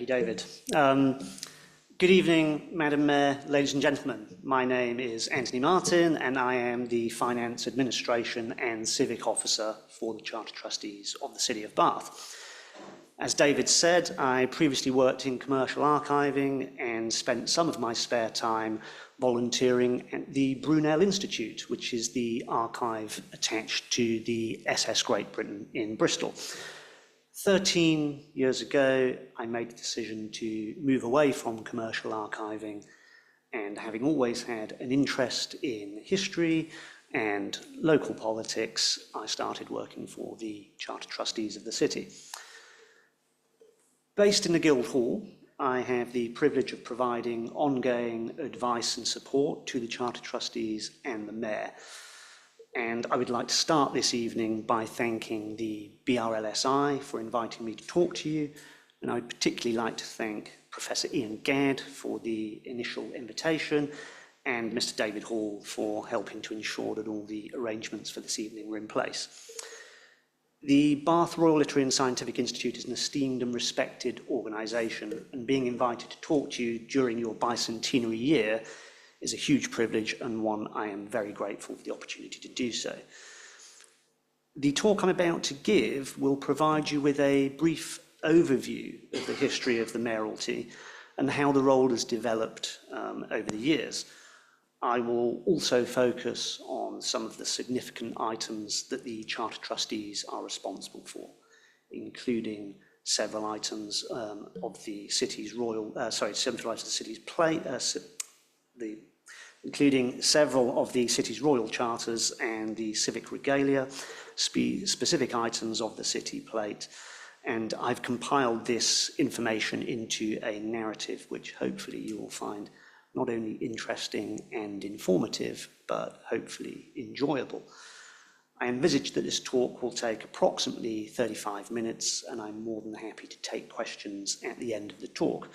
David. Good evening, Madam Mayor, ladies and gentlemen. My name is Anthony Martin and I am the Finance Administration and Civic Officer for the Charter Trustees of the City of Bath. As David said, I previously worked in commercial archiving and spent some of my spare time volunteering at the Brunel Institute, which is the archive attached to the SS Great Britain in Bristol. 13 years ago, I made the decision to move away from commercial archiving, and having always had an interest in history and local politics, I started working for the Charter Trustees of the City. Based in the Guildhall, I have the privilege of providing ongoing advice and support to the Charter Trustees and the Mayor. And I would like to start this evening by thanking the BRLSI for inviting me to talk to you. And I would particularly like to thank Professor Ian Gadd for the initial invitation and Mr. David Hall for helping to ensure that all the arrangements for this evening were in place. The Bath Royal Literary and Scientific Institute is an esteemed and respected organisation, and being invited to talk to you during your bicentenary year is a huge privilege and one I am very grateful for the opportunity to do so. The talk I'm about to give will provide you with a brief overview of the history of the mayoralty and how the role has developed over the years. I will also focus on some of the significant items that the Charter Trustees are responsible for, including several items of the city's including several of the city's royal charters and the civic regalia, specific items of the city plate. And I've compiled this information into a narrative which hopefully you will find not only interesting and informative, but hopefully enjoyable. I envisage that this talk will take approximately 35 minutes, and I'm more than happy to take questions at the end of the talk.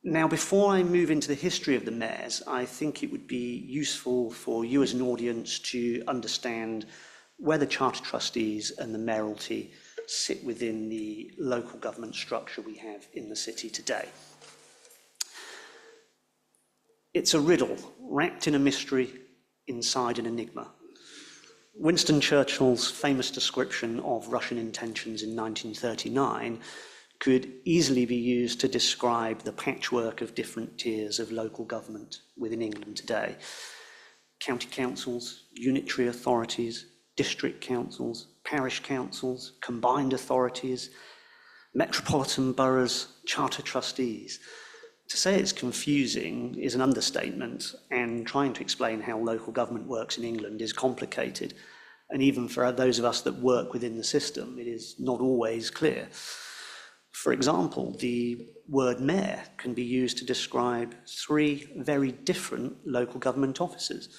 Now, before I move into the history of the mayors, I think it would be useful for you as an audience to understand where the Charter Trustees and the mayoralty sit within the local government structure we have in the city today. It's a riddle wrapped in a mystery inside an enigma. Winston Churchill's famous description of Russian intentions in 1939 could easily be used to describe the patchwork of different tiers of local government within England today. County councils, unitary authorities, district councils, parish councils, combined authorities, metropolitan boroughs, charter trustees. To say it's confusing is an understatement, and trying to explain how local government works in England is complicated. And even for those of us that work within the system, it is not always clear. For example, the word mayor can be used to describe three very different local government offices.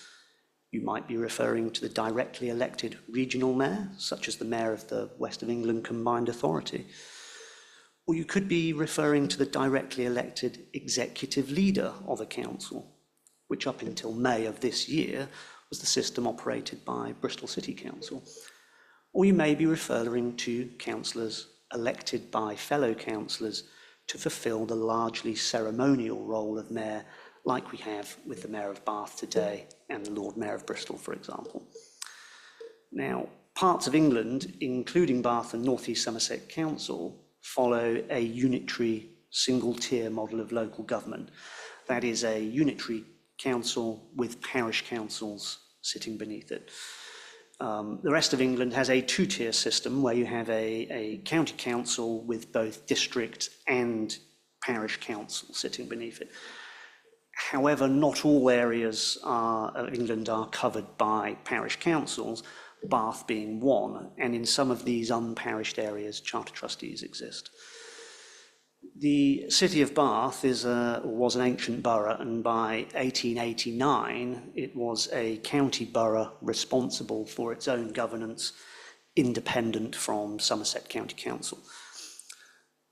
You might be referring to the directly elected regional mayor, such as the mayor of the West of England Combined Authority. Or you could be referring to the directly elected executive leader of a council, which up until May of this year was the system operated by Bristol City Council. Or you may be referring to councillors elected by fellow councillors to fulfil the largely ceremonial role of mayor, like we have with the Mayor of Bath today and the Lord Mayor of Bristol, for example. Now, parts of England, including Bath and North East Somerset Council, follow a unitary single-tier model of local government. That is a unitary council with parish councils sitting beneath it. The rest of England has a two-tier system where you have a county council with both district and parish council sitting beneath it. However, not all areas of England are covered by parish councils, Bath being one, and in some of these unparished areas, charter trustees exist. The city of Bath was an ancient borough, and by 1889 it was a county borough responsible for its own governance, independent from Somerset County Council.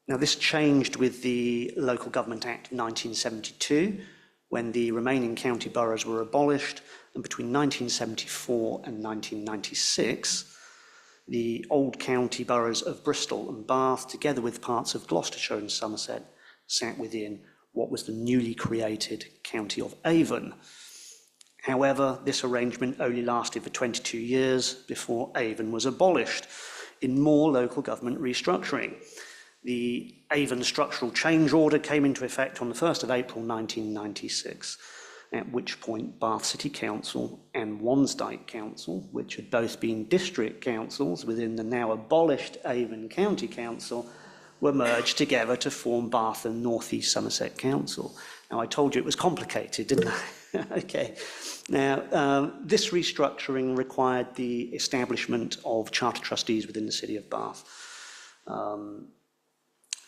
Now, this changed with the Local Government Act 1972, when the remaining county boroughs were abolished, and between 1974 and 1996, the old county boroughs of Bristol and Bath, together with parts of Gloucestershire and Somerset, sat within what was the newly created county of Avon. However, this arrangement only lasted for 22 years before Avon was abolished in more local government restructuring. The Avon Structural Change Order came into effect on the 1st of April 1996, at which point Bath City Council and Wansdyke Council, which had both been district councils within the now abolished Avon County Council, were merged together to form Bath and North East Somerset Council. Now, I told you it was complicated, didn't I? Okay. Now, this restructuring required the establishment of charter trustees within the City of Bath.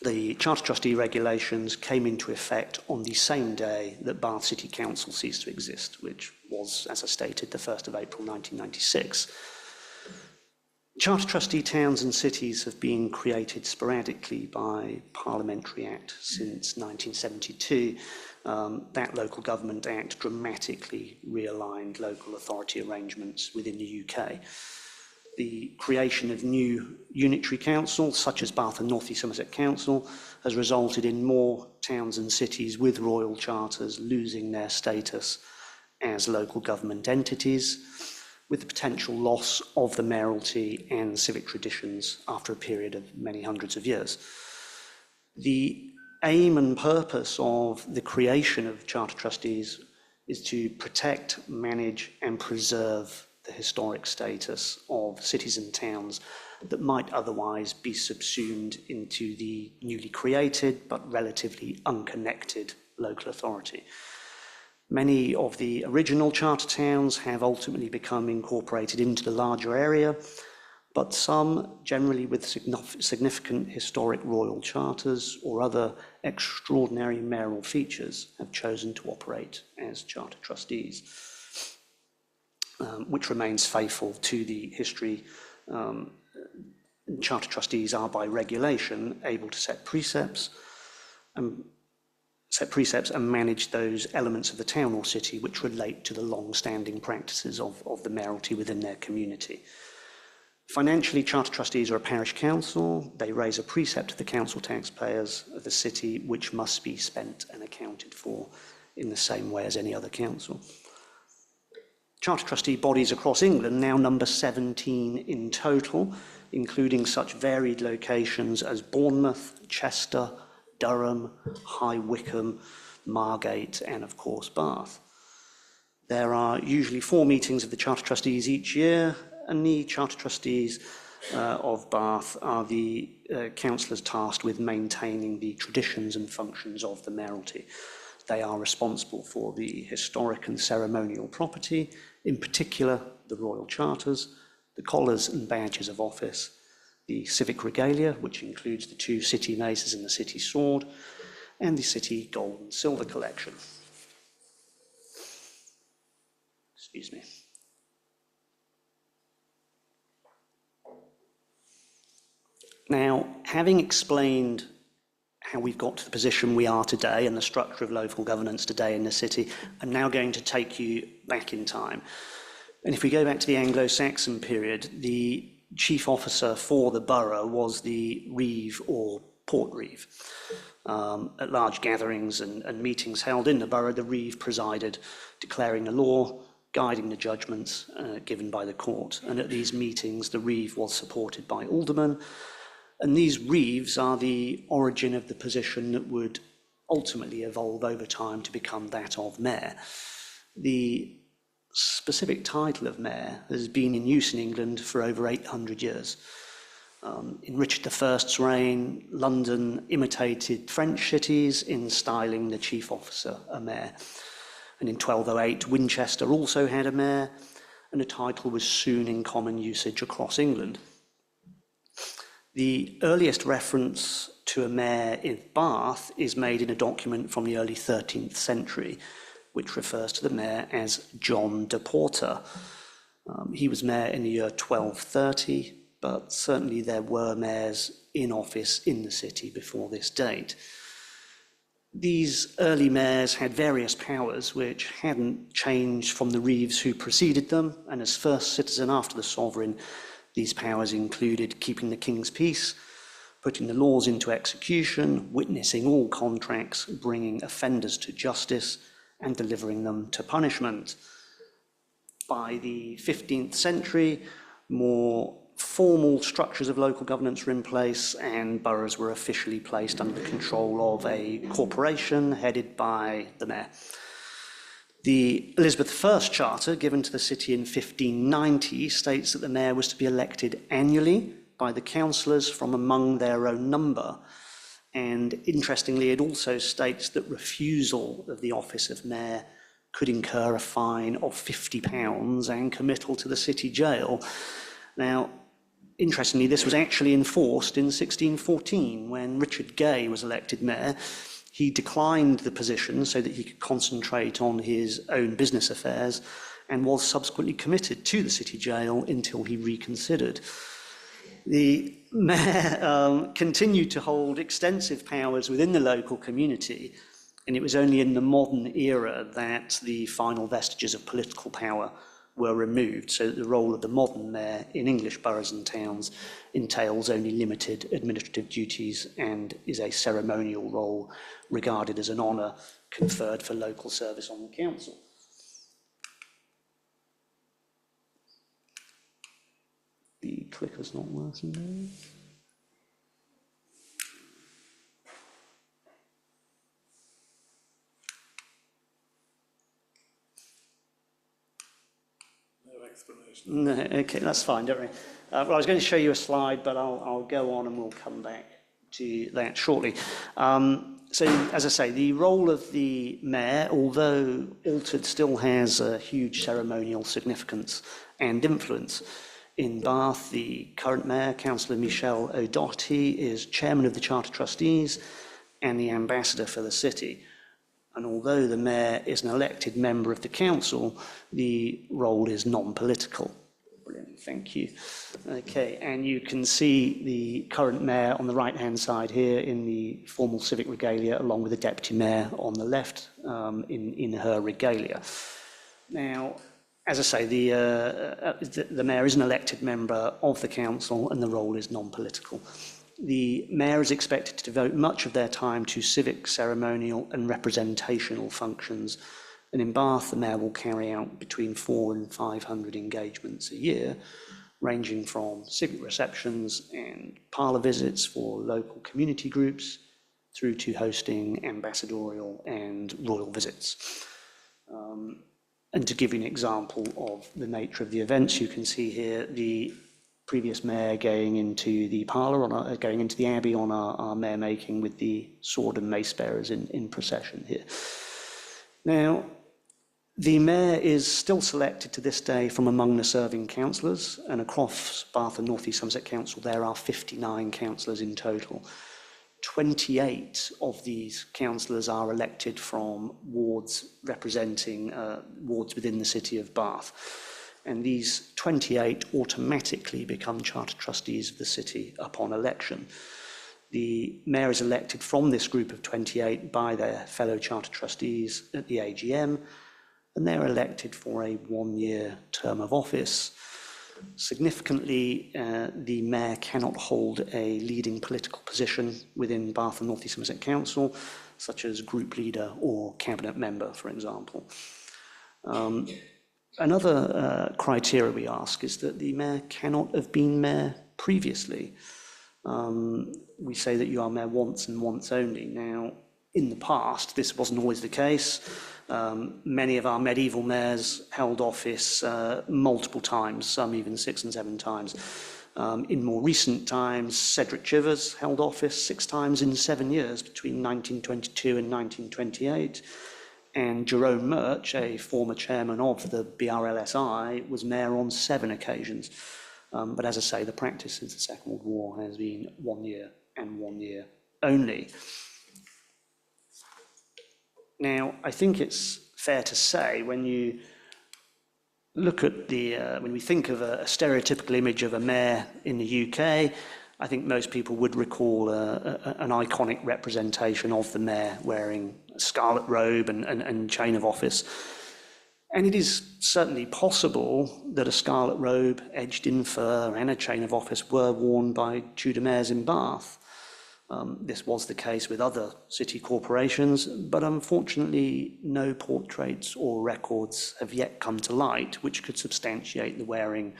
The Charter Trustee regulations came into effect on the same day that Bath City Council ceased to exist, which was, as I stated, the 1st of April 1996. Charter Trustee towns and cities have been created sporadically by Parliamentary Act since 1972. That Local Government Act dramatically realigned local authority arrangements within the UK. The creation of new unitary councils, such as Bath and North East Somerset Council, has resulted in more towns and cities with royal charters losing their status as local government entities, with the potential loss of the mayoralty and civic traditions after a period of many hundreds of years. The aim and purpose of the creation of charter trustees is to protect, manage, and preserve the historic status of cities and towns that might otherwise be subsumed into the newly created but relatively unconnected local authority. Many of the original charter towns have ultimately become incorporated into the larger area, but some, generally with significant historic royal charters or other extraordinary mayoral features, have chosen to operate as charter trustees, which remains faithful to the history. Charter trustees are, by regulation, able to set precepts and manage those elements of the town or city which relate to the long-standing practices of the mayoralty within their community. Financially, charter trustees are a parish council. They raise a precept to the council taxpayers of the city which must be spent and accounted for in the same way as any other council. Charter trustee bodies across England now number 17 in total, including such varied locations as Bournemouth, Chester, Durham, High Wycombe, Margate, and of course Bath. There are usually 4 meetings of the charter trustees each year, and the charter trustees of Bath are the councillors tasked with maintaining the traditions and functions of the mayoralty. They are responsible for the historic and ceremonial property, in particular the royal charters, the collars and badges of office, the civic regalia, which includes the 2 city maces and the city sword, and the city gold and silver collection. Excuse me. Now, having explained how we've got to the position we are today and the structure of local governance today in the city, I'm now going to take you back in time. And if we go back to the Anglo-Saxon period, the chief officer for the borough was the reeve or port reeve. At large gatherings and meetings held in the borough, the reeve presided, declaring the law, guiding the judgments given by the court. And at these meetings, the reeve was supported by aldermen. And these reeves are the origin of the position that would ultimately evolve over time to become that of mayor. The specific title of mayor has been in use in England for over 800 years. In Richard I's reign, London imitated French cities in styling the chief officer a mayor. And in 1208, Winchester also had a mayor, and the title was soon in common usage across England. The earliest reference to a mayor in Bath is made in a document from the early 13th century, which refers to the mayor as John de Porter. He was mayor in the year 1230, but certainly there were mayors in office in the city before this date. These early mayors had various powers which hadn't changed from the reeves who preceded them, and as first citizen after the sovereign, These powers included keeping the king's peace, putting the laws into execution, witnessing all contracts, bringing offenders to justice, and delivering them to punishment. By the 15th century, more formal structures of local governance were in place, and boroughs were officially placed under the control of a corporation headed by the mayor. The Elizabeth I Charter, given to the city in 1590, states that the mayor was to be elected annually by the councillors from among their own number. And interestingly, it also states that refusal of the office of mayor could incur a fine of £50 and committal to the city jail. Now, interestingly, this was actually enforced in 1614 when Richard Gay was elected mayor. He declined the position so that he could concentrate on his own business affairs and was subsequently committed to the city jail until he reconsidered. The mayor continued to hold extensive powers within the local community, and it was only in the modern era that the final vestiges of political power were removed, so that the role of the modern mayor in English boroughs and towns entails only limited administrative duties and is a ceremonial role regarded as an honour conferred for local service on the council. The clicker's not working there. No, okay, that's fine, don't worry. Well, I was going to show you a slide, but I'll go on and we'll come back to that shortly. So, as I say, the role of the mayor, although altered, still has a huge ceremonial significance and influence. In Bath, the current mayor, Councillor Michelle O'Doherty, is chairman of the Charter Trustees and the ambassador for the city. And although the mayor is an elected member of the council, the role is non-political. Brilliant, thank you. Okay, and you can see the current mayor on the right-hand side here in the formal civic regalia, along with the deputy mayor on the left in her regalia. Now, as I say, the mayor is an elected member of the council and the role is non-political. The mayor is expected to devote much of their time to civic, ceremonial and representational functions, and in Bath the mayor will carry out between 400 and 500 engagements a year, ranging from civic receptions and parlour visits for local community groups through to hosting ambassadorial and royal visits. And to give you an example of the nature of the events, you can see here the previous mayor going into the parlour, going into the abbey on our mayor making with the sword and mace bearers in procession here. Now, the mayor is still selected to this day from among the serving councillors, and across Bath and North East Somerset Council there are 59 councillors in total. 28 of these councillors are elected from wards representing wards within the city of Bath. And these 28 automatically become charter trustees of the city upon election. The mayor is elected from this group of 28 by their fellow charter trustees at the AGM, and they're elected for a one-year term of office. Significantly, the mayor cannot hold a leading political position within Bath and North East Somerset Council, such as group leader or cabinet member, for example. Another criteria we ask is that the mayor cannot have been mayor previously. We say that you are mayor once and once only. Now, in the past, this wasn't always the case. Many of our medieval mayors held office multiple times, some even 6 and 7 times. In more recent times, Cedric Chivers held office 6 times in 7 years between 1922 and 1928. And Jerome Murch, a former chairman of the BRLSI, was mayor on 7 occasions. But as I say, the practice since the Second World War has been 1 year and 1 year only. Now, I think it's fair to say when you look at when we think of a stereotypical image of a mayor in the UK, I think most people would recall an iconic representation of the mayor wearing a scarlet robe and chain of office. And it is certainly possible that a scarlet robe edged in fur and a chain of office were worn by Tudor mayors in Bath. This was the case with other city corporations, but unfortunately no portraits or records have yet come to light which could substantiate the wearing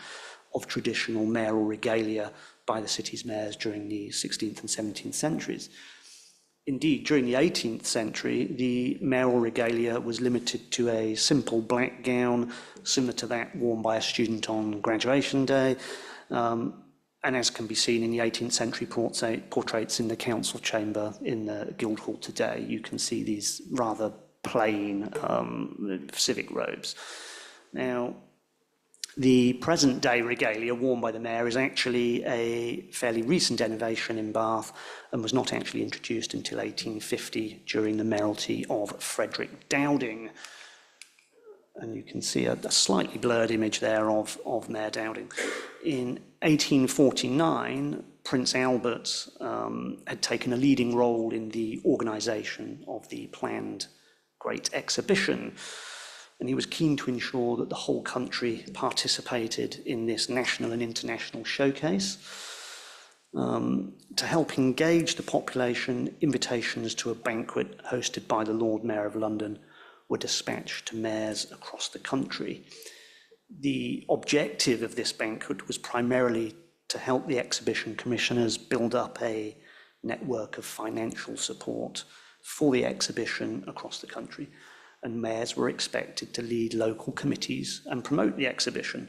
of traditional mayoral regalia by the city's mayors during the 16th and 17th centuries. Indeed, during the 18th century, the mayoral regalia was limited to a simple black gown, similar to that worn by a student on graduation day, and as can be seen in the 18th century portraits in the council chamber in the Guildhall today, you can see these rather plain civic robes. Now, the present day regalia worn by the mayor is actually a fairly recent innovation in Bath and was not actually introduced until 1850 during the mayoralty of Frederick Dowding. And you can see a slightly blurred image there of Mayor Dowding. In 1849, Prince Albert had taken a leading role in the organisation of the planned Great Exhibition, and he was keen to ensure that the whole country participated in this national and international showcase. To help engage the population, invitations to a banquet hosted by the Lord Mayor of London were dispatched to mayors across the country. The objective of this banquet was primarily to help the exhibition commissioners build up a network of financial support for the exhibition across the country, and mayors were expected to lead local committees and promote the exhibition.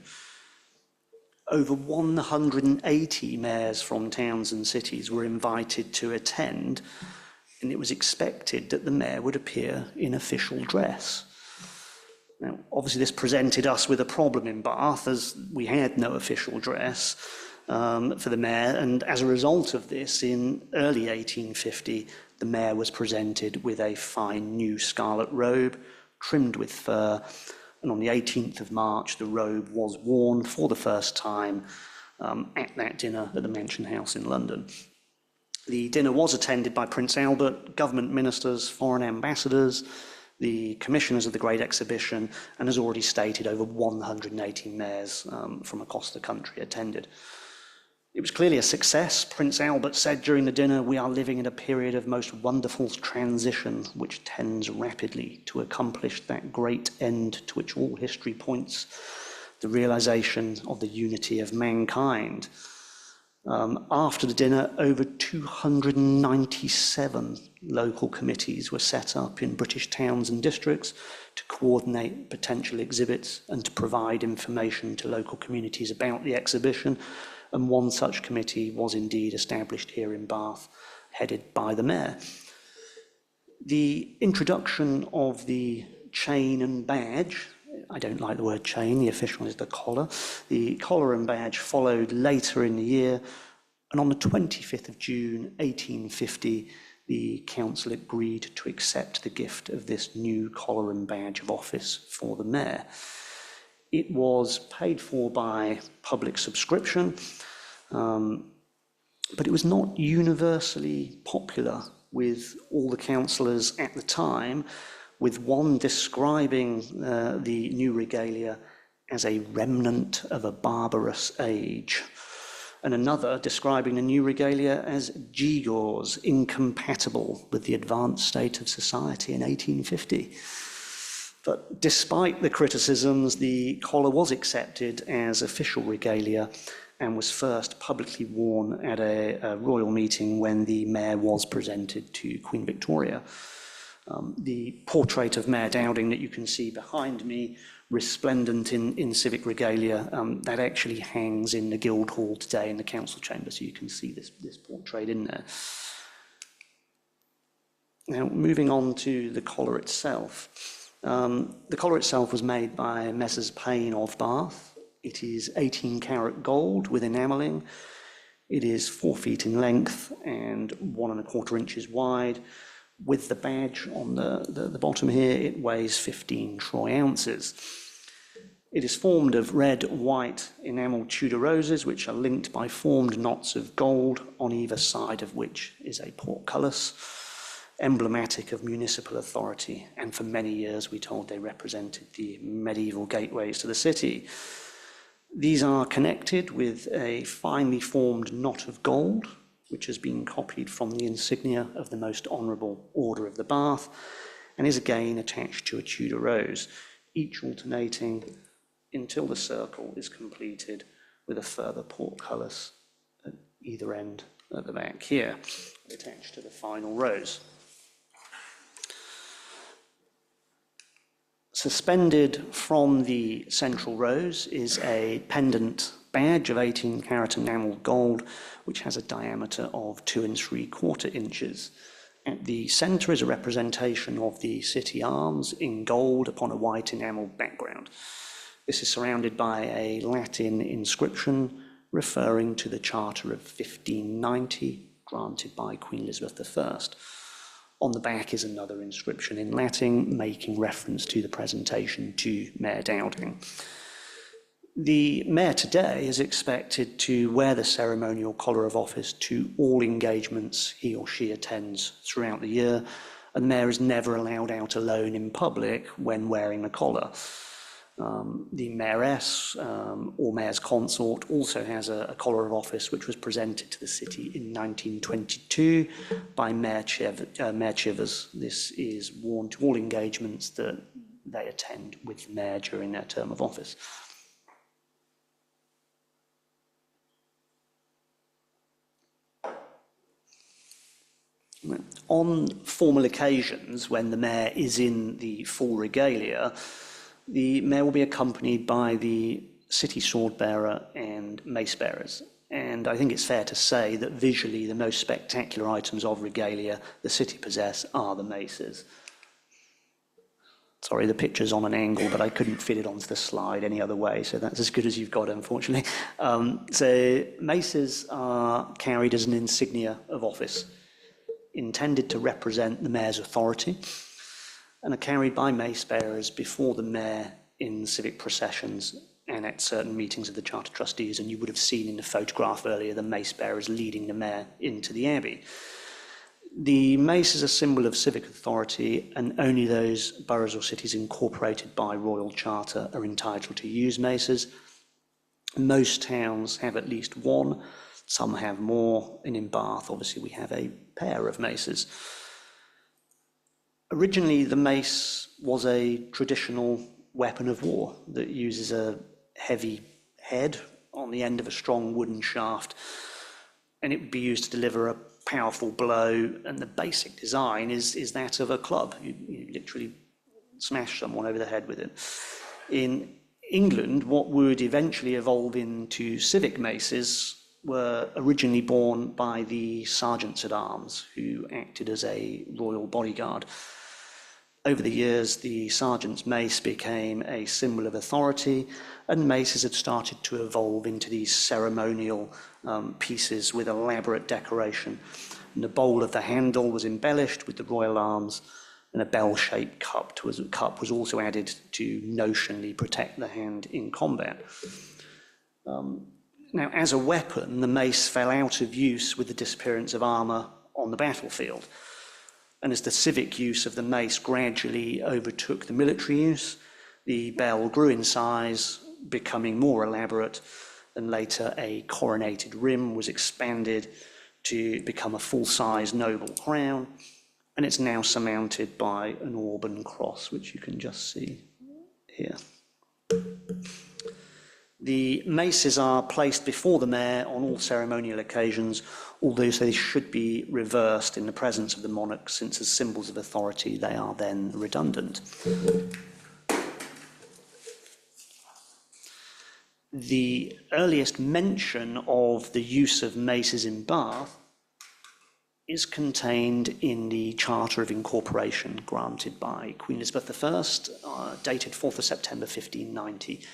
Over 180 mayors from towns and cities were invited to attend, and it was expected that the mayor would appear in official dress. Now, obviously this presented us with a problem in Bath, as we had no official dress for the mayor, and as a result of this, in early 1850, the mayor was presented with a fine new scarlet robe, trimmed with fur, and on the 18th of March, the robe was worn for the first time at that dinner at the Mansion House in London. The dinner was attended by Prince Albert, government ministers, foreign ambassadors, the commissioners of the Great Exhibition, and as already stated, over 180 mayors from across the country attended. It was clearly a success. Prince Albert said during the dinner, "We are living in a period of most wonderful transition, which tends rapidly to accomplish that great end to which all history points, the realization of the unity of mankind." After the dinner, over 297 local committees were set up in British towns and districts to coordinate potential exhibits and to provide information to local communities about the exhibition. And one such committee was indeed established here in Bath, headed by the mayor. The introduction of the chain and badge, I don't like the word chain, the official is the collar. The collar and badge followed later in the year, and on the 25th of June 1850, the council agreed to accept the gift of this new collar and badge of office for the mayor. It was paid for by public subscription, but it was not universally popular with all the councillors at the time, with one describing the new regalia as a remnant of a barbarous age, and another describing the new regalia as gewgaws incompatible with the advanced state of society in 1850. But despite the criticisms, the collar was accepted as official regalia and was first publicly worn at a royal meeting when the mayor was presented to Queen Victoria. The portrait of Mayor Dowding that you can see behind me, resplendent in civic regalia, that actually hangs in the Guildhall today in the council chamber, so you can see this portrait in there. Now, moving on to the collar itself. The collar itself was made by Messrs. Payne of Bath. It is 18-carat gold with enamelling. It is 4 feet in length and 1¼ inches wide. With the badge on the bottom here, it weighs 15 troy ounces. It is formed of red, white, enamelled Tudor roses, which are linked by formed knots of gold, on either side of which is a portcullis. emblematic of municipal authority, and for many years we're told they represented the medieval gateways to the city. These are connected with a finely formed knot of gold, which has been copied from the insignia of the Most Honourable Order of the Bath, and is again attached to a Tudor rose, each alternating until the circle is completed with a further portcullis at either end at the back here, attached to the final rose. Suspended from the central rose is a pendant badge of 18-carat enamelled gold, which has a diameter of 2 3/4 inches. At the centre is a representation of the city arms in gold upon a white enamelled background. This is surrounded by a Latin inscription referring to the Charter of 1590, granted by Queen Elizabeth I. On the back is another inscription in Latin, making reference to the presentation to Mayor Dowding. The mayor today is expected to wear the ceremonial collar of office to all engagements he or she attends throughout the year, and the mayor is never allowed out alone in public when wearing the collar. The mayoress or mayor's consort also has a collar of office which was presented to the city in 1922 by Mayor Chivers. This is worn to all engagements that they attend with the mayor during their term of office. On formal occasions, when the mayor is in the full regalia, the mayor will be accompanied by the city sword bearer and mace bearers. And I think it's fair to say that visually the most spectacular items of regalia the city possess are the maces. Sorry, the picture's on an angle, but I couldn't fit it onto the slide any other way, so that's as good as you've got, unfortunately. So maces are carried as an insignia of office, intended to represent the mayor's authority, and are carried by mace bearers before the mayor in civic processions and at certain meetings of the Charter Trustees. And you would have seen in the photograph earlier the mace bearers leading the mayor into the abbey. The mace is a symbol of civic authority, and only those boroughs or cities incorporated by royal charter are entitled to use maces. Most towns have at least one, some have more, and in Bath, obviously, we have a pair of maces. Originally, the mace was a traditional weapon of war that uses a heavy head on the end of a strong wooden shaft, and it would be used to deliver a powerful blow, and the basic design is that of a club. You literally smash someone over the head with it. In England, what would eventually evolve into civic maces were originally borne by the sergeants at arms, who acted as a royal bodyguard. Over the years, the sergeant's mace became a symbol of authority, and maces had started to evolve into these ceremonial pieces with elaborate decoration. And the bowl of the handle was embellished with the royal arms, and a bell-shaped cup was also added to notionally protect the hand in combat. Now, as a weapon, the mace fell out of use with the disappearance of armour on the battlefield. And as the civic use of the mace gradually overtook the military use, the bell grew in size, becoming more elaborate, and later a coronated rim was expanded to become a full-size noble crown, and it's now surmounted by an orb and cross, which you can just see here. The maces are placed before the mayor on all ceremonial occasions, although they should be reversed in the presence of the monarch, since as symbols of authority they are then redundant. The earliest mention of the use of maces in Bath is contained in the Charter of Incorporation granted by Queen Elizabeth I, dated 4th of September 1590.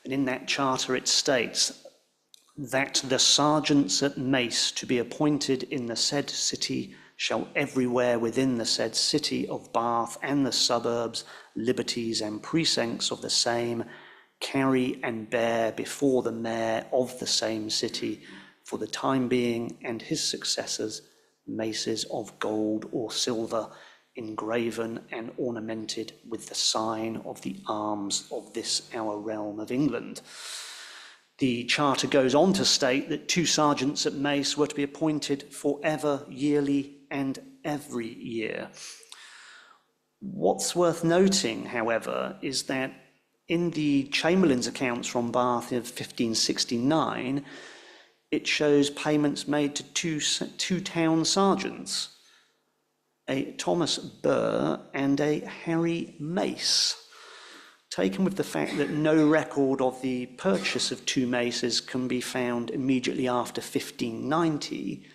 And in that charter it states that the sergeants at mace to be appointed in the said city shall everywhere within the said city of Bath and the suburbs, liberties and precincts of the same carry and bear before the mayor of the same city for the time being and his successors maces of gold or silver, engraven and ornamented with the sign of the arms of this our realm of England. The charter goes on to state that 2 sergeants at mace were to be appointed forever, yearly, and every year. What's worth noting, however, is that in the Chamberlain's accounts from Bath of 1569, it shows payments made to two town sergeants, a Thomas Burr and a Harry Mace. Taken with the fact that no record of the purchase of 2 maces can be found immediately after 1590,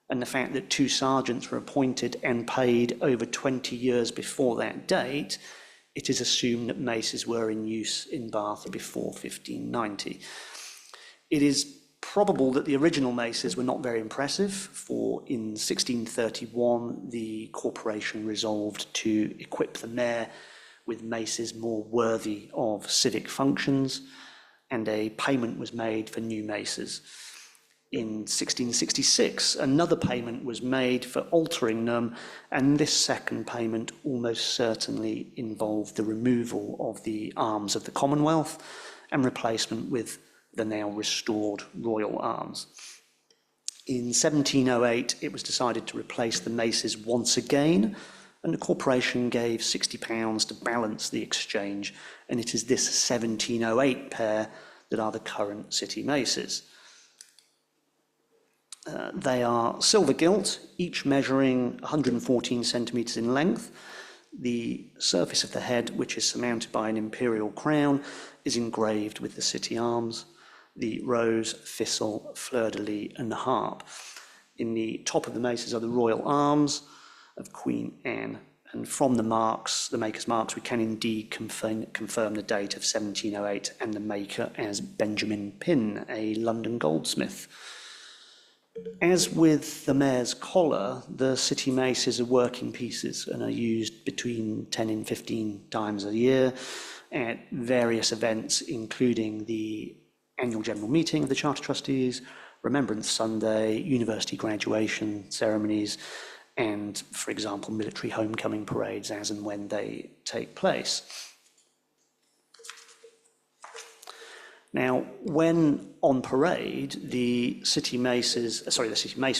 and the fact that 2 sergeants were appointed and paid over 20 years before that date, it is assumed that maces were in use in Bath before 1590. It is probable that the original maces were not very impressive, for in 1631 the corporation resolved to equip the mayor with maces more worthy of civic functions, and a payment was made for new maces. In 1666, another payment was made for altering them, and this second payment almost certainly involved the removal of the arms of the Commonwealth and replacement with the now restored royal arms. In 1708, it was decided to replace the maces once again, and the corporation gave £60 to balance the exchange, and it is this 1708 pair that are the current city maces. They are silver gilt, each measuring 114 centimetres in length. The surface of the head, which is surmounted by an imperial crown, is engraved with the city arms, the rose, thistle, fleur-de-lis and the harp. In the top of the maces are the royal arms of Queen Anne, and from the marks, the maker's marks, we can indeed confirm the date of 1708 and the maker as Benjamin Pin, a London goldsmith. As with the mayor's collar, the city maces are working pieces and are used between 10 and 15 times a year at various events, including the annual general meeting of the Charter Trustees, Remembrance Sunday, university graduation ceremonies, and, for example, military homecoming parades as and when they take place. Now, when on parade, the city mace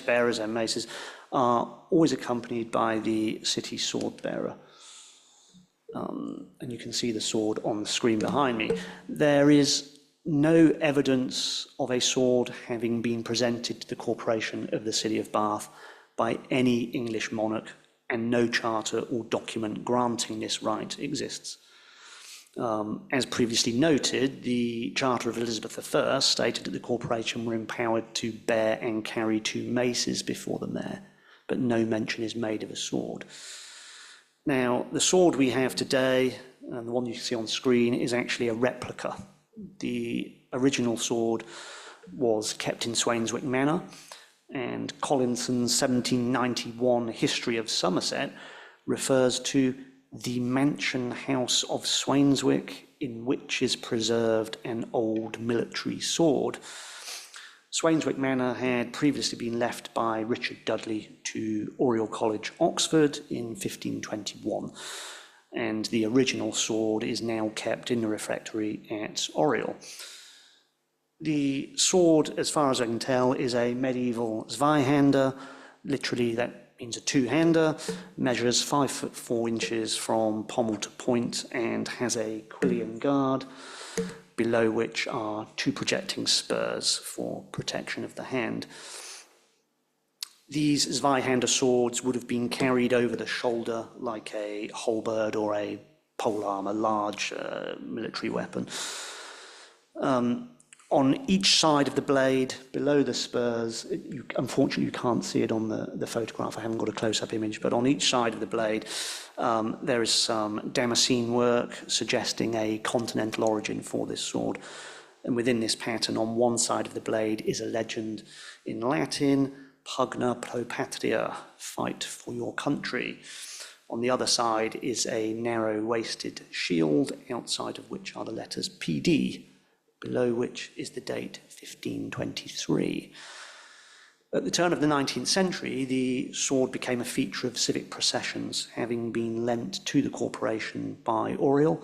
bearers and maces are always accompanied by the city sword bearer. And you can see the sword on the screen behind me. There is no evidence of a sword having been presented to the corporation of the city of Bath by any English monarch, and no charter or document granting this right exists. As previously noted, the Charter of Elizabeth I stated that the corporation were empowered to bear and carry 2 maces before the mayor, but no mention is made of a sword. Now, the sword we have today, and the one you can see on screen, is actually a replica. The original sword was kept in Swainswick Manor, and Collinson's 1791 History of Somerset refers to the mansion house of Swainswick, in which is preserved an old military sword. Swainswick Manor had previously been left by Richard Dudley to Oriel College, Oxford in 1521, and the original sword is now kept in the refectory at Oriel. The sword, as far as I can tell, is a medieval Zweihander. Literally, that means a 2-hander, measures 5'4" from pommel to point, and has a quillion guard, below which are 2 projecting spurs for protection of the hand. These Zweihander swords would have been carried over the shoulder like a halberd or a polearm, a large military weapon. On each side of the blade, below the spurs, unfortunately you can't see it on the photograph, I haven't got a close-up image, but on each side of the blade there is some Damascene work suggesting a continental origin for this sword. And within this pattern, on one side of the blade is a legend in Latin, Pugna pro patria, fight for your country. On the other side is a narrow-waisted shield, outside of which are the letters PD, below which is the date 1523. At the turn of the 19th century, the sword became a feature of civic processions, having been lent to the corporation by Oriel.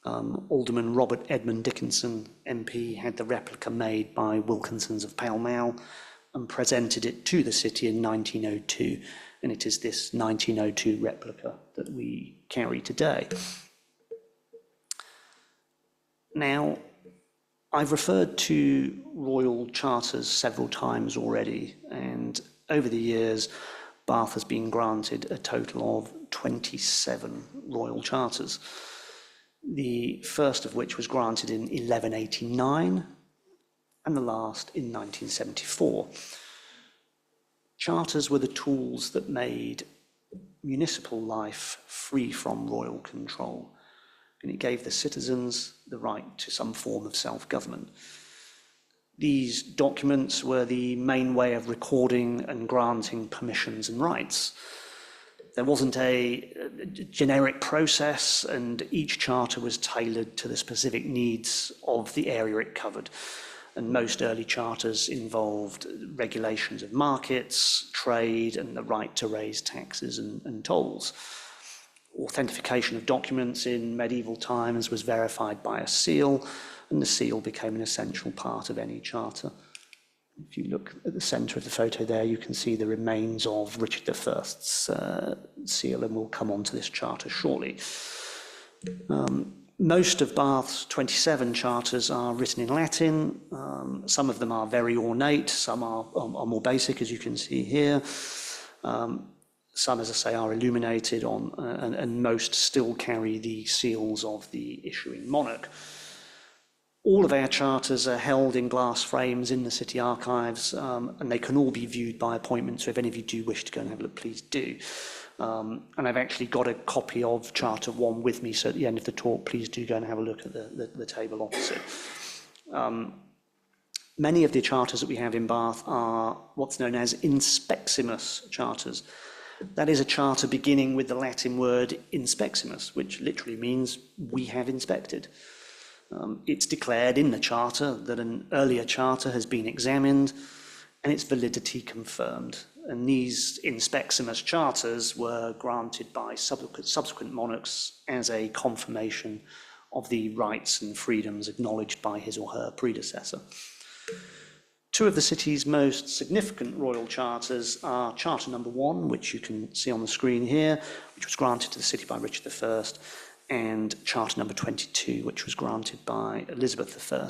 Alderman Robert Edmund Dickinson, MP, had the replica made by Wilkinsons of Pall Mall and presented it to the city in 1902, and it is this 1902 replica that we carry today. Now, I've referred to royal charters several times already, and over the years, Bath has been granted a total of 27 royal charters. The first of which was granted in 1189 and the last in 1974. Charters were the tools that made municipal life free from royal control, and it gave the citizens the right to some form of self-government. These documents were the main way of recording and granting permissions and rights. There wasn't a generic process, and each charter was tailored to the specific needs of the area it covered. And most early charters involved regulations of markets, trade, and the right to raise taxes and tolls. Authentication of documents in medieval times was verified by a seal, and the seal became an essential part of any charter. If you look at the centre of the photo there, you can see the remains of Richard I's seal, and we'll come on to this charter shortly. Most of Bath's 27 charters are written in Latin. Some of them are very ornate, some are more basic, as you can see here. Some, as I say, are illuminated and most still carry the seals of the issuing monarch. All of our charters are held in glass frames in the city archives, and they can all be viewed by appointment, so if any of you do wish to go and have a look, please do. And I've actually got a copy of Charter 1 with me, so at the end of the talk, please do go and have a look at the table opposite. Many of the charters that we have in Bath are what's known as inspeximus charters. That is a charter beginning with the Latin word inspeximus, which literally means we have inspected. It's declared in the charter that an earlier charter has been examined and its validity confirmed. And these inspeximus charters were granted by subsequent monarchs as a confirmation of the rights and freedoms acknowledged by his or her predecessor. Two of the city's most significant royal charters are Charter Number 1, which you can see on the screen here, which was granted to the city by Richard I, and Charter Number 22, which was granted by Elizabeth I,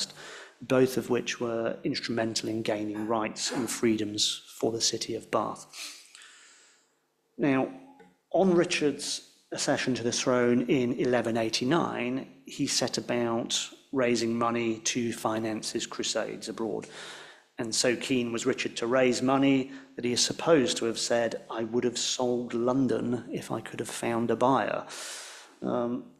both of which were instrumental in gaining rights and freedoms for the city of Bath. Now, on Richard's accession to the throne in 1189, he set about raising money to finance his crusades abroad. And so keen was Richard to raise money that he is supposed to have said, "I would have sold London if I could have found a buyer."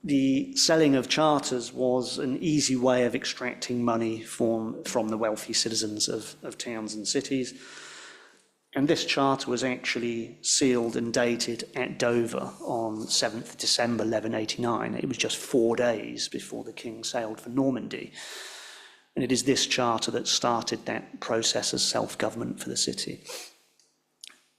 The selling of charters was an easy way of extracting money from the wealthy citizens of towns and cities. And this charter was actually sealed and dated at Dover on 7th December 1189. It was just 4 days before the king sailed for Normandy. And it is this charter that started that process of self-government for the city.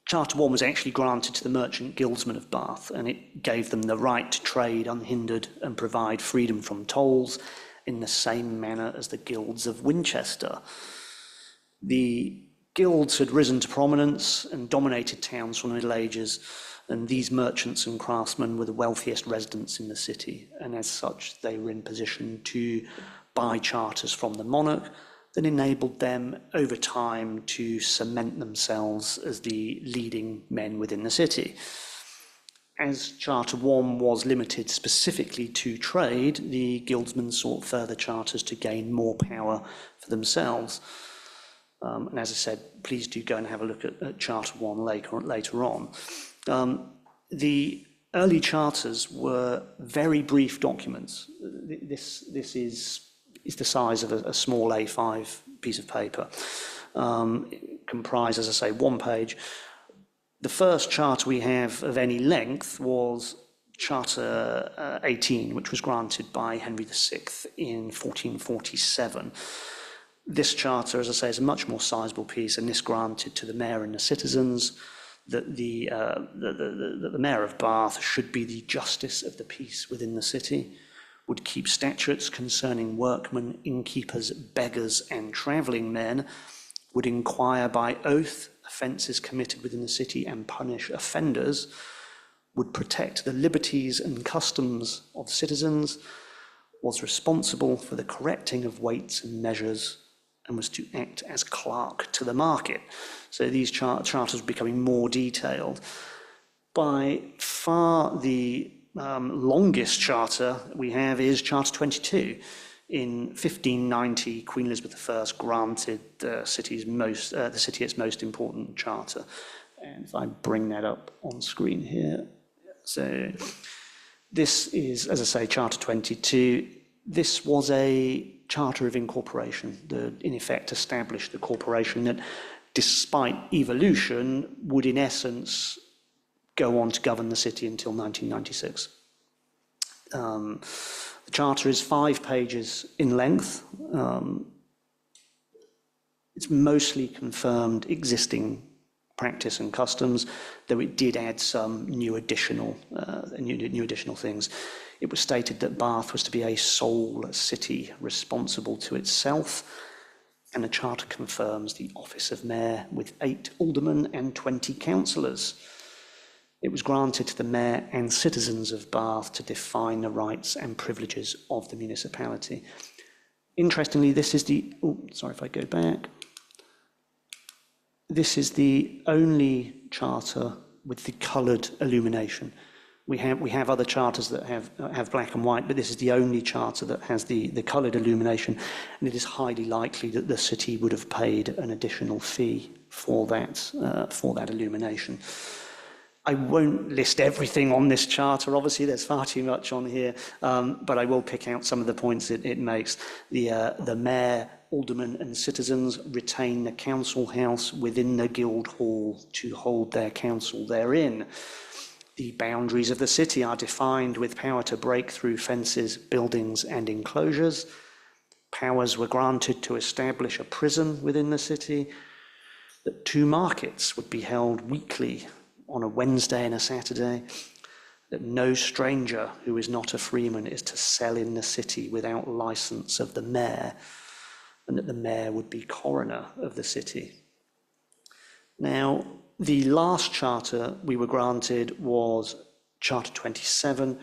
Charter 1 was actually granted to the merchant guildsmen of Bath, and it gave them the right to trade unhindered and provide freedom from tolls in the same manner as the guilds of Winchester. The guilds had risen to prominence and dominated towns from the Middle Ages, and these merchants and craftsmen were the wealthiest residents in the city, and as such they were in position to buy charters from the monarch that enabled them over time to cement themselves as the leading men within the city. As Charter 1 was limited specifically to trade, the guildsmen sought further charters to gain more power for themselves. And as I said, please do go and have a look at Charter 1 later on. The early charters were very brief documents. This is the size of a small A5 piece of paper. It comprised, as I say, 1 page. The first charter we have of any length was Charter 18, which was granted by Henry VI in 1447. This charter, as I say, is a much more sizable piece, and this granted to the mayor and the citizens that the mayor of Bath should be the justice of the peace within the city, would keep statutes concerning workmen, innkeepers, beggars, and travelling men, would inquire by oath offences committed within the city and punish offenders, would protect the liberties and customs of citizens, was responsible for the correcting of weights and measures, and was to act as clerk to the market. So these charters are becoming more detailed. By far the longest charter we have is Charter 22. In 1590, Queen Elizabeth I granted the city its most important charter. And if I bring that up on screen here, so this is, as I say, Charter 22. This was a charter of incorporation that, in effect, established the corporation that, despite evolution, would, in essence, go on to govern the city until 1996. The charter is 5 pages in length. It's mostly confirmed existing practice and customs, though it did add some new additional things. It was stated that Bath was to be a sole city responsible to itself, and the charter confirms the office of mayor with 8 aldermen and 20 councillors. It was granted to the mayor and citizens of Bath to define the rights and privileges of the municipality. Interestingly, this is the, sorry if I go back. This is the only charter with the coloured illumination. We have other charters that have black and white, but this is the only charter that has the coloured illumination, and it is highly likely that the city would have paid an additional fee for that illumination. I won't list everything on this charter, obviously there's far too much on here, but I will pick out some of the points it makes. The mayor, aldermen and citizens retain the council house within the Guildhall to hold their council therein. The boundaries of the city are defined with power to break through fences, buildings and enclosures. Powers were granted to establish a prison within the city. That 2 markets would be held weekly on a Wednesday and a Saturday. That no stranger who is not a freeman is to sell in the city without license of the mayor, and that the mayor would be coroner of the city. Now, the last charter we were granted was Charter 27,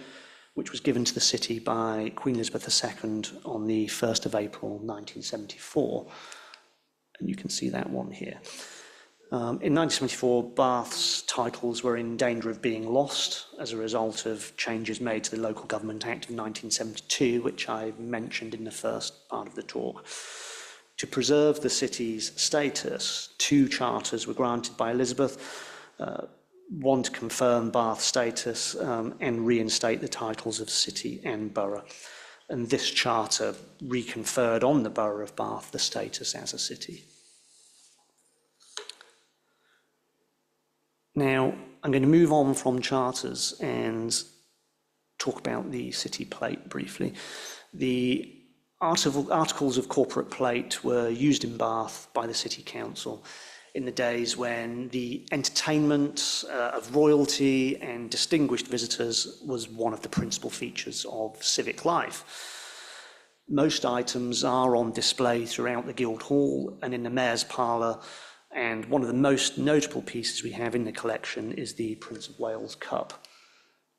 which was given to the city by Queen Elizabeth II on the 1st of April 1974. And you can see that one here. In 1974, Bath's titles were in danger of being lost as a result of changes made to the Local Government Act of 1972, which I mentioned in the first part of the talk. To preserve the city's status, 2 charters were granted by Elizabeth, one to confirm Bath's status and reinstate the titles of city and borough. And this charter reconferred on the borough of Bath the status as a city. Now, I'm going to move on from charters and talk about the city plate briefly. The articles of corporate plate were used in Bath by the City Council in the days when the entertainment of royalty and distinguished visitors was one of the principal features of civic life. Most items are on display throughout the Guildhall and in the Mayor's Parlour, and one of the most notable pieces we have in the collection is the Prince of Wales Cup.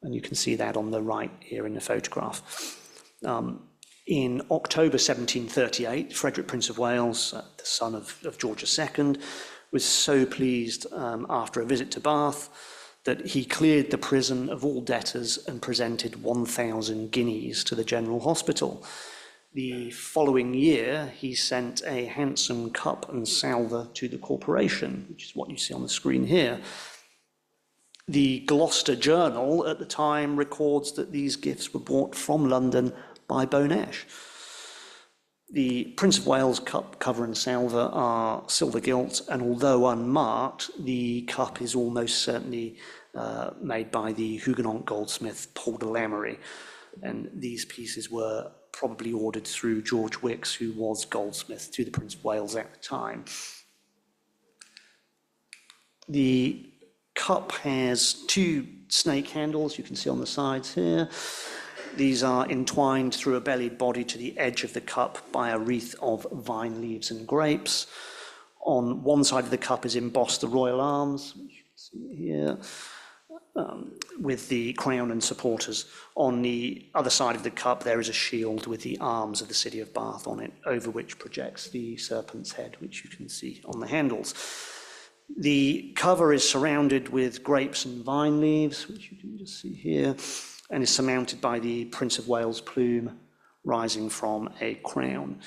And you can see that on the right here in the photograph. In October 1738, Frederick, Prince of Wales, the son of George II, was so pleased after a visit to Bath that he cleared the prison of all debtors and presented 1,000 guineas to the General Hospital. The following year, he sent a handsome cup and salver to the corporation, which is what you see on the screen here. The Gloucester Journal at the time records that these gifts were bought from London by Bonesh. The Prince of Wales cup cover and salver are silver gilt, and although unmarked, the cup is almost certainly made by the Huguenot goldsmith Paul de Lamery, and these pieces were probably ordered through George Wicks, who was goldsmith to the Prince of Wales at the time. The cup has two snake handles, you can see on the sides here. These are entwined through a bellied body to the edge of the cup by a wreath of vine leaves and grapes. On one side of the cup is embossed the royal arms, which you can see here, with the crown and supporters. On the other side of the cup there is a shield with the arms of the city of Bath on it, over which projects the serpent's head, which you can see on the handles. The cover is surrounded with grapes and vine leaves, which you can just see here, and is surmounted by the Prince of Wales plume rising from a crown.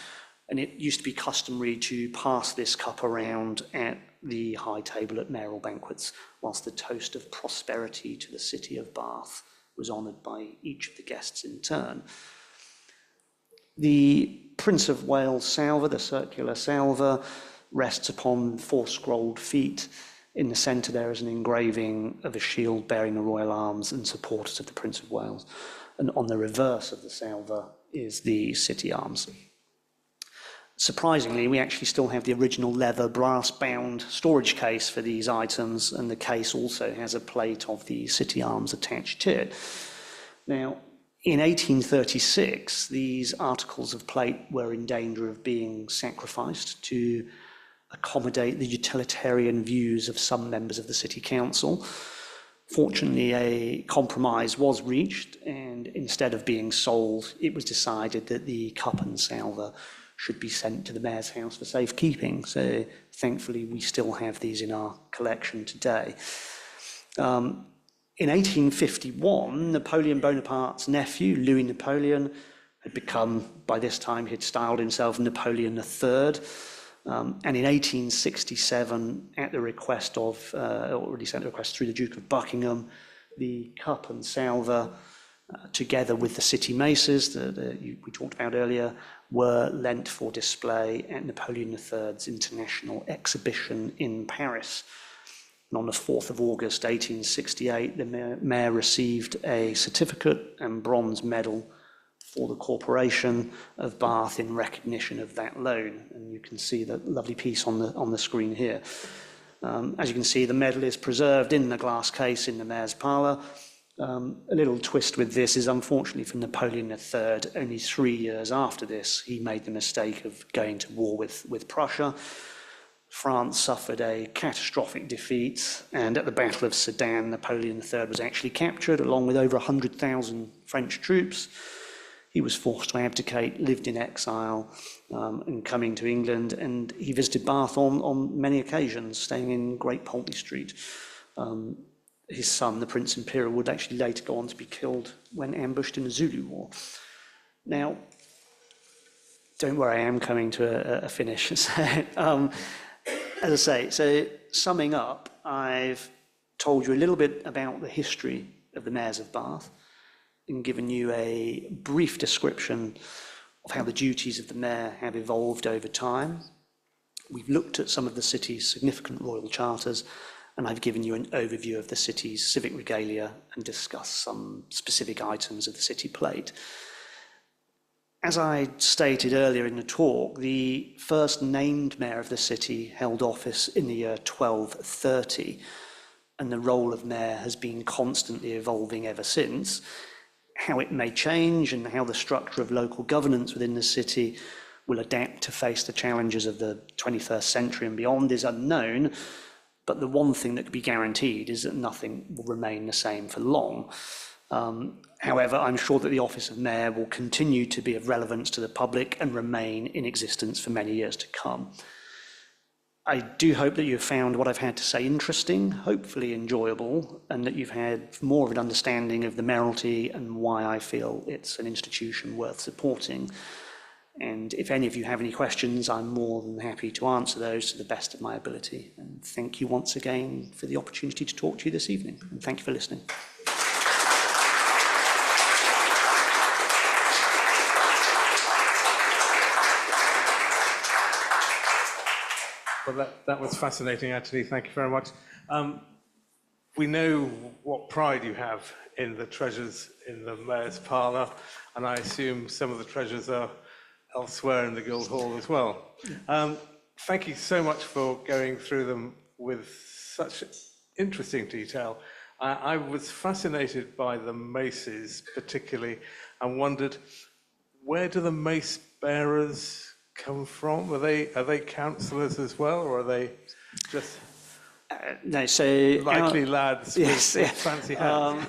And it used to be customary to pass this cup around at the high table at mayoral banquets, whilst the toast of prosperity to the city of Bath was honoured by each of the guests in turn. The Prince of Wales salver, the circular salver, rests upon 4 scrolled feet. In the centre there is an engraving of a shield bearing the royal arms and supporters of the Prince of Wales. And on the reverse of the salver is the city arms. Surprisingly, we actually still have the original leather brass-bound storage case for these items, and the case also has a plate of the city arms attached to it. Now, in 1836, these articles of plate were in danger of being sacrificed to accommodate the utilitarian views of some members of the City Council. Fortunately, a compromise was reached, and instead of being sold, it was decided that the cup and salver should be sent to the mayor's house for safekeeping. So thankfully, we still have these in our collection today. In 1851, Napoleon Bonaparte's nephew, Louis Napoleon, had become, by this time, he'd styled himself Napoleon III. And in 1867, at the request of, already sent a request through the Duke of Buckingham, the cup and salver, together with the city maces that we talked about earlier, were lent for display at Napoleon III's international exhibition in Paris. And on the 4th of August 1868, the mayor received a certificate and bronze medal for the Corporation of Bath in recognition of that loan. And you can see the lovely piece on the screen here. As you can see, the medal is preserved in the glass case in the mayor's parlour. A little twist with this is, unfortunately for Napoleon III, only 3 years after this, he made the mistake of going to war with Prussia. France suffered a catastrophic defeat, and at the Battle of Sedan, Napoleon III was actually captured, along with over 100,000 French troops. He was forced to abdicate, lived in exile, and coming to England, and he visited Bath on many occasions, staying in Great Pulteney Street. His son, the Prince Imperial, would actually later go on to be killed when ambushed in the Zulu War. Now, don't worry, I am coming to a finish. As I say, so summing up, I've told you a little bit about the history of the mayors of Bath and given you a brief description of how the duties of the mayor have evolved over time. We've looked at some of the city's significant royal charters, and I've given you an overview of the city's civic regalia and discussed some specific items of the city plate. As I stated earlier in the talk, the first named mayor of the city held office in the year 1230, and the role of mayor has been constantly evolving ever since. How it may change and how the structure of local governance within the city will adapt to face the challenges of the 21st century and beyond is unknown. But the one thing that can be guaranteed is that nothing will remain the same for long. However, I'm sure that the office of mayor will continue to be of relevance to the public and remain in existence for many years to come. I do hope that you've found what I've had to say interesting, hopefully enjoyable, and that you've had more of an understanding of the mayoralty and why I feel it's an institution worth supporting. And if any of you have any questions, I'm more than happy to answer those to the best of my ability. And thank you once again for the opportunity to talk to you this evening. And thank you for listening. Well, that was fascinating, actually. Thank you very much. we know what pride you have in the treasures in the Mayor's Parlour, and I assume some of the treasures are elsewhere in the Guildhall as well. Thank you so much for going through them with such interesting detail. I was fascinated by the maces particularly, and wondered, where do the mace bearers come from? Are they councillors as well, or are they just No, so likely lads with fancy hats?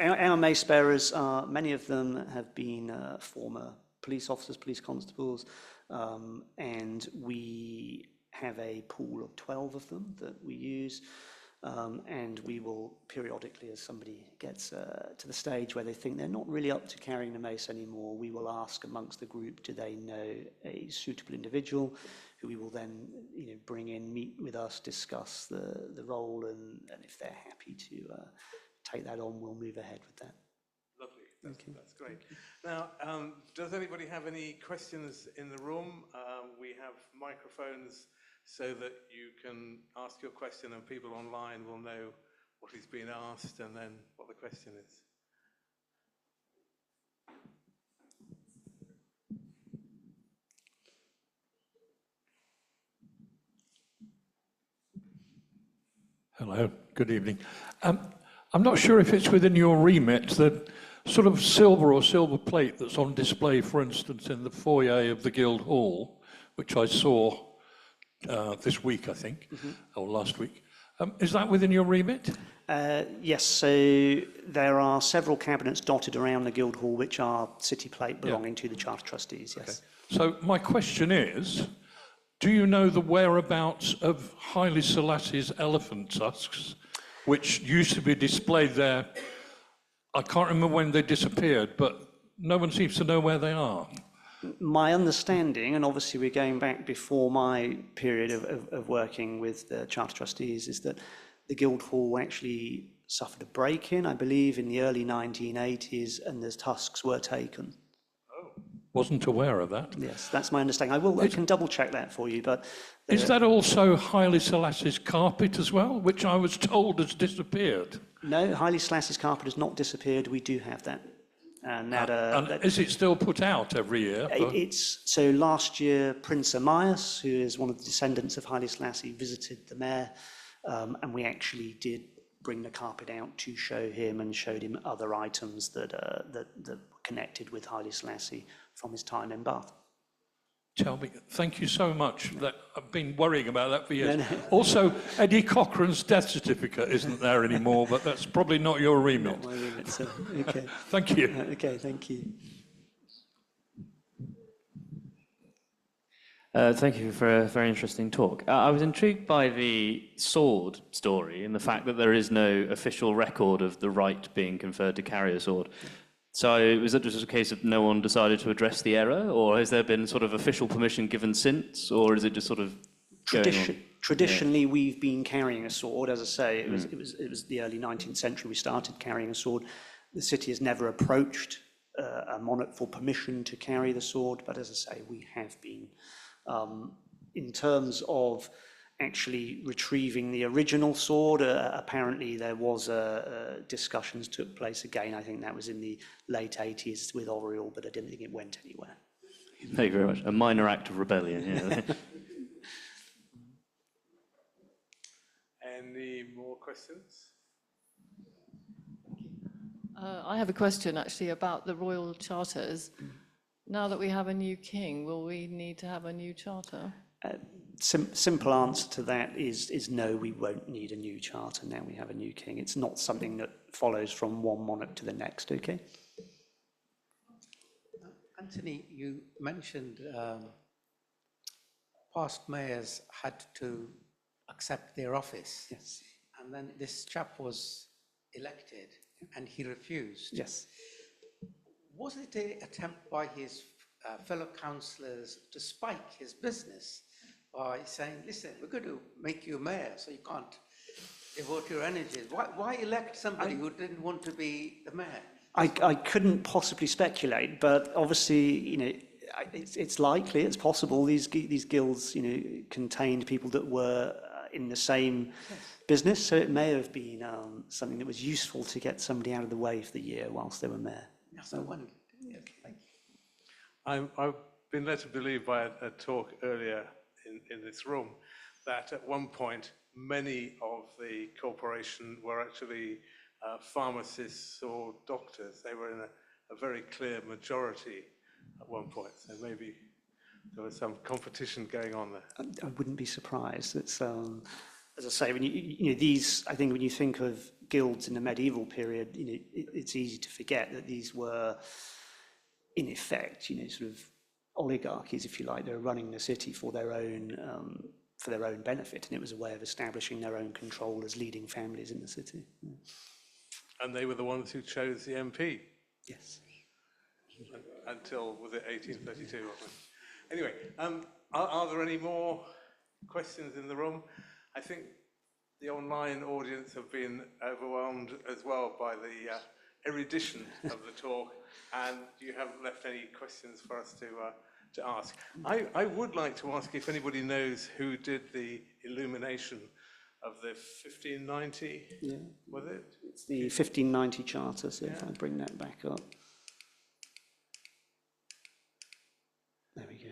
Our mace bearers are, many of them have been former police officers, police constables, and we have a pool of 12 of them that we use. And we will periodically, as somebody gets to the stage where they think they're not really up to carrying the mace anymore, we will ask amongst the group, do they know a suitable individual, who we will then bring in, meet with us, discuss the role, and if they're happy to take that on, we'll move ahead with that. Lovely, that's great. Now, does anybody have any questions in the room? We have microphones so that you can ask your question and people online will know what is being asked and then what the question is. Hello, good evening. I'm not sure if it's within your remit, the sort of silver or silver plate that's on display, for instance, in the foyer of the Guildhall, which I saw this week, I think, or last week. Is that within your remit? Yes, so there are several cabinets dotted around the Guildhall which are city plate belonging to the Charter Trustees, yes. Okay. So my question is, do you know the whereabouts of Haile Selassie's elephant tusks, which used to be displayed there? I can't remember when they disappeared, but no one seems to know where they are. My understanding, and obviously we're going back before my period of working with the Charter Trustees, is that the Guildhall actually suffered a break-in, I believe, in the early 1980s, and the tusks were taken. Oh, wasn't aware of that. Yes, that's my understanding. I can double-check that for you, but... Is that also Haile Selassie's carpet as well, which I was told has disappeared? No, Haile Selassie's carpet has not disappeared. We do have that. And is it still put out every year? So last year, Prince Amias, who is one of the descendants of Haile Selassie, visited the mayor, and we actually did bring the carpet out to show him and showed him other items that were connected with Haile Selassie from his time in Bath. Tell me, thank you so much. I've been worrying about that for years. No. Also, Eddie Cochrane's death certificate isn't there anymore, but that's probably not your remit. Not my remit, so okay. Thank you. Okay, thank you. Thank you for a very interesting talk. I was intrigued by the sword story and the fact that there is no official record of the right being conferred to carry a sword. So was it just a case of no one decided to address the error, or has there been sort of official permission given since, or is it just sort of Traditionally, we've been carrying a sword. As I say, it was the early 19th century we started carrying a sword. The city has never approached a monarch for permission to carry the sword, but as I say, we have been. In terms of actually retrieving the original sword, apparently there was discussions took place again. I think that was in the late 80s with Oriel, but I didn't think it went anywhere. Thank you very much. A minor act of rebellion, yeah. Any more questions? I have a question actually about the royal charters. Now that we have a new king, will we need to have a new charter? Simple answer to that is no, we won't need a new charter now we have a new king. It's not something that follows from one monarch to the next, okay? Anthony, you mentioned past mayors had to accept their office. Yes. And then this chap was elected and he refused. Yes. Was it an attempt by his fellow councillors to spike his business by saying, listen, we're going to make you mayor, so you can't devote your energies? Why elect somebody who didn't want to be the mayor? I couldn't possibly speculate, but obviously, it's likely, it's possible these guilds, contained people that were in the same business, so it may have been something that was useful to get somebody out of the way for the year whilst they were mayor. Yes, I wondered. Okay. I've been led to believe by a talk earlier in this room that at one point many of the corporation were actually pharmacists or doctors. They were in a very clear majority at one point, so maybe there was some competition going on there. I wouldn't be surprised. It's, as I say, when I think when you think of guilds in the medieval period, it's easy to forget that these were, in effect, sort of oligarchies, if you like. They were running the city for their own benefit, and it was a way of establishing their own control as leading families in the city. Yeah. And they were the ones who chose the MP. Yes. Until, was it 1832 or something? Anyway, are there any more questions in the room? I think the online audience have been overwhelmed as well by the erudition of the talk, and you haven't left any questions for us to ask. I would like to ask if anybody knows who did the illumination of the 1590, was it? It's the 1590 Charter, so if I bring that back up. There we go.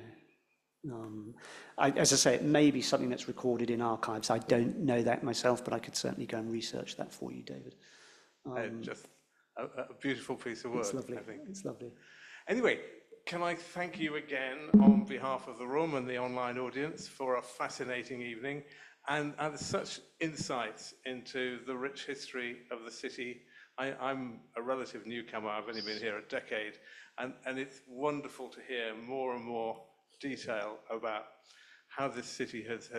As I say, it may be something that's recorded in archives. I don't know that myself, but I could certainly go and research that for you, David. Just a beautiful piece of work, It's lovely. I think. It's lovely. Anyway, can I thank you again on behalf of the room and the online audience for a fascinating evening and such insights into the rich history of the city. I'm a relative newcomer. I've only been here a decade, and it's wonderful to hear more and more detail about how this city has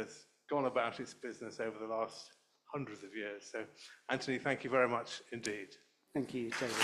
gone about its business over the last hundreds of years. So, Anthony, thank you very much indeed. Thank you, David.